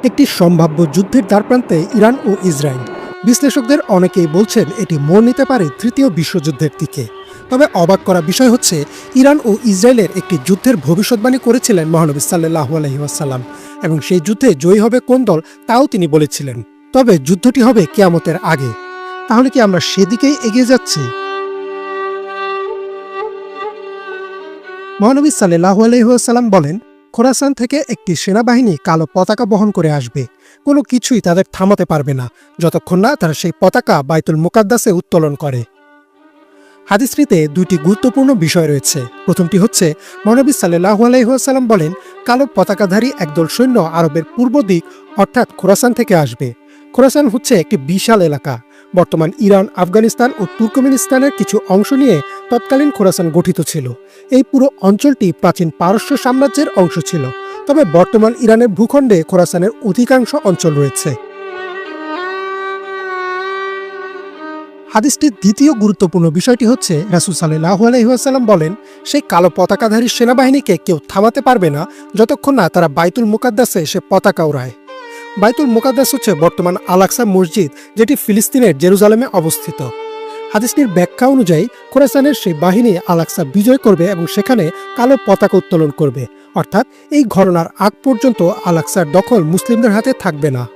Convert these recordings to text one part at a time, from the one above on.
একটি সম্ভাব্য যুদ্ধের দ্বারপ্রান্তে ইরান ও ইসরায়েল। বিশ্লেষকদের অনেকেই বলছেন এটি মোড় নিতে পারে তৃতীয় বিশ্বযুদ্ধের দিকে। তবে অবাক করা বিষয় হচ্ছে, ইরান ও ইসরায়েলের একটি যুদ্ধের ভবিষ্যৎবাণী করেছিলেন মহানবী সাল্লাল্লাহু আলাইহি ওয়াসাল্লাম, এবং সেই যুদ্ধে জয়ী হবে কোন দল তাও তিনি বলেছিলেন। তবে যুদ্ধটি হবে কিয়ামতের আগে। তাহলে কি আমরা সেদিকেই এগিয়ে যাচ্ছি? মহানবী সাল্লাল্লাহু আলাইহি ওয়াসাল্লাম বলেন, খোরাসান থেকে একটি সেনাবাহিনী কালো পতাকা বহন করে আসবে। কোনো কিছুই তাদের থামাতে পারবে না যতক্ষণ না তারা সেই পতাকা বাইতুল মুকাদ্দাসে উত্তোলন করে। হাদিসটিতে দুইটি গুরুত্বপূর্ণ বিষয় রয়েছে। প্রথমটি হচ্ছে, মহানবী সাল্লাল্লাহু আলাইহি ওয়াসাল্লাম বলেন, কালো পতাকাধারী একদল সৈন্য আরবের পূর্ব দিক অর্থাৎ খোরাসান থেকে আসবে। খোরাসান হচ্ছে একটি বিশাল এলাকা। বর্তমান ইরান, আফগানিস্তান ও তুর্কমেনিস্তানের কিছু অংশ নিয়ে তৎকালীন খোরাসান গঠিত ছিল। এই পুরো অঞ্চলটি প্রাচীন পারস্য সাম্রাজ্যের অংশ ছিল। তবে বর্তমান ইরানের ভূখণ্ডে খোরাসানের অধিকাংশ অঞ্চল রয়েছে। হাদিসটির দ্বিতীয় গুরুত্বপূর্ণ বিষয়টি হচ্ছে, রাসূল সাল্লাল্লাহু আলাইহি ওয়াসাল্লাম বলেন, সেই কালো পতাকাধারী সেনাবাহিনীকে কেউ থামাতে পারবে না যতক্ষণ না তারা বাইতুল মুকাদ্দাসে সে পতাকা ওড়ায়। বাইতুল মুকাদ্দাস হচ্ছে বর্তমান আল-আকসা মসজিদ, যেটি ফিলিস্তিনের জেরুজালেমে অবস্থিত। হাদিসটির ব্যাখ্যা অনুযায়ী খোরাসানের সেই বাহিনী আল-আকসা বিজয় করবে এবং সেখানে কালো পতাকা উত্তোলন করবে। অর্থাৎ এই ঘটনার আগ পর্যন্ত আল-আকসার দখল মুসলিমদের হাতে থাকবে না।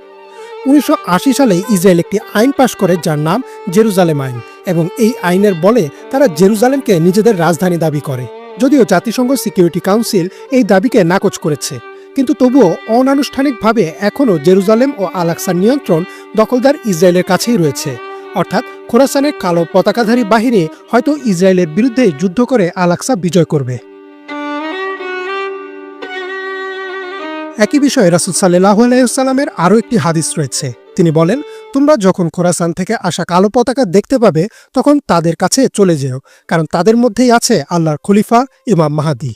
1980 সালে ইসরায়েল একটি আইন পাশ করে যার নাম জেরুজালেম আইন, এবং এই আইনের বলে তারা জেরুজালেমকে নিজেদের রাজধানী দাবি করে। যদিও জাতিসংঘ সিকিউরিটি কাউন্সিল এই দাবিকে নাকচ করেছে, কিন্তু তবুও অনানুষ্ঠানিকভাবে এখনও জেরুজালেম ও আল-আকসার নিয়ন্ত্রণ দখলদার ইসরায়েলের কাছেই রয়েছে। অর্থাৎ খোরাসানের কালো পতাকাধারী বাহিনী হয়তো ইসরায়েলের বিরুদ্ধে যুদ্ধ করে আল-আকসা বিজয় করবে। একই বিষয়ে রাসূল সাল্লাল্লাহু আলাইহি ওয়াসাল্লামের আরও একটি হাদিস রয়েছে। তিনি বলেন, তোমরা যখন খোরাসান থেকে আসা কালো পতাকা দেখতে পাবে তখন তাদের কাছে চলে যেও, কারণ তাদের মধ্যেই আছে আল্লাহর খলিফা ইমাম মাহদী।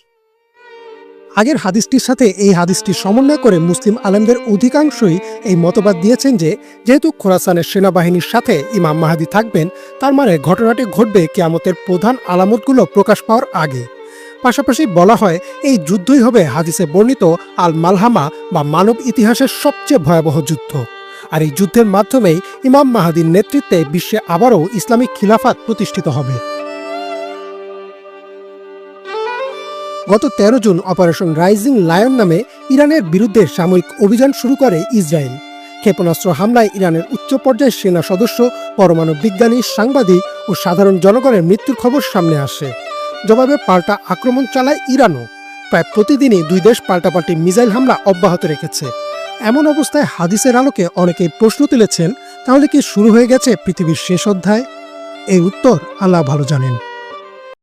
আগের হাদিসটির সাথে এই হাদিসটি সমন্বয় করে মুসলিম আলেমদের অধিকাংশই এই মতবাদ দিয়েছেন যে, যেহেতু খোরাসানের সেনাবাহিনীর সাথে ইমাম মাহদী থাকবেন, তার মানে ঘটনাটি ঘটবে কিয়ামতের প্রধান আলামতগুলো প্রকাশ পাওয়ার আগে। পাশাপাশি বলা হয়, এই যুদ্ধই হবে হাদিসে বর্ণিত আল মালহামা বা মানব ইতিহাসের সবচেয়ে ভয়াবহ যুদ্ধ। আর এই যুদ্ধের মাধ্যমেই ইমাম মাহদীর নেতৃত্বে বিশ্বে আবারও ইসলামিক খিলাফাত প্রতিষ্ঠিত হবে। গত 13 জুন অপারেশন রাইজিং লায়ন নামে ইরানের বিরুদ্ধে সামরিক অভিযান শুরু করে ইসরায়েল। ক্ষেপণাস্ত্র হামলায় ইরানের উচ্চ পর্যায়ের সেনা সদস্য, পরমাণু বিজ্ঞানী, সাংবাদিক ও সাধারণ জনগণের মৃত্যুর খবর সামনে আসে। জবাবে পাল্টা আক্রমণ চালায় ইরানও। প্রায় প্রতিদিনই দুই দেশ পাল্টাপাল্টি মিসাইল হামলা অব্যাহত রেখেছে। এমন অবস্থায় হাদিসের আলোকে অনেকেই প্রশ্ন তুলেছেন, তাহলে কি শুরু হয়ে গেছে পৃথিবীর শেষ অধ্যায়? এই উত্তর আল্লাহ ভালো জানেন।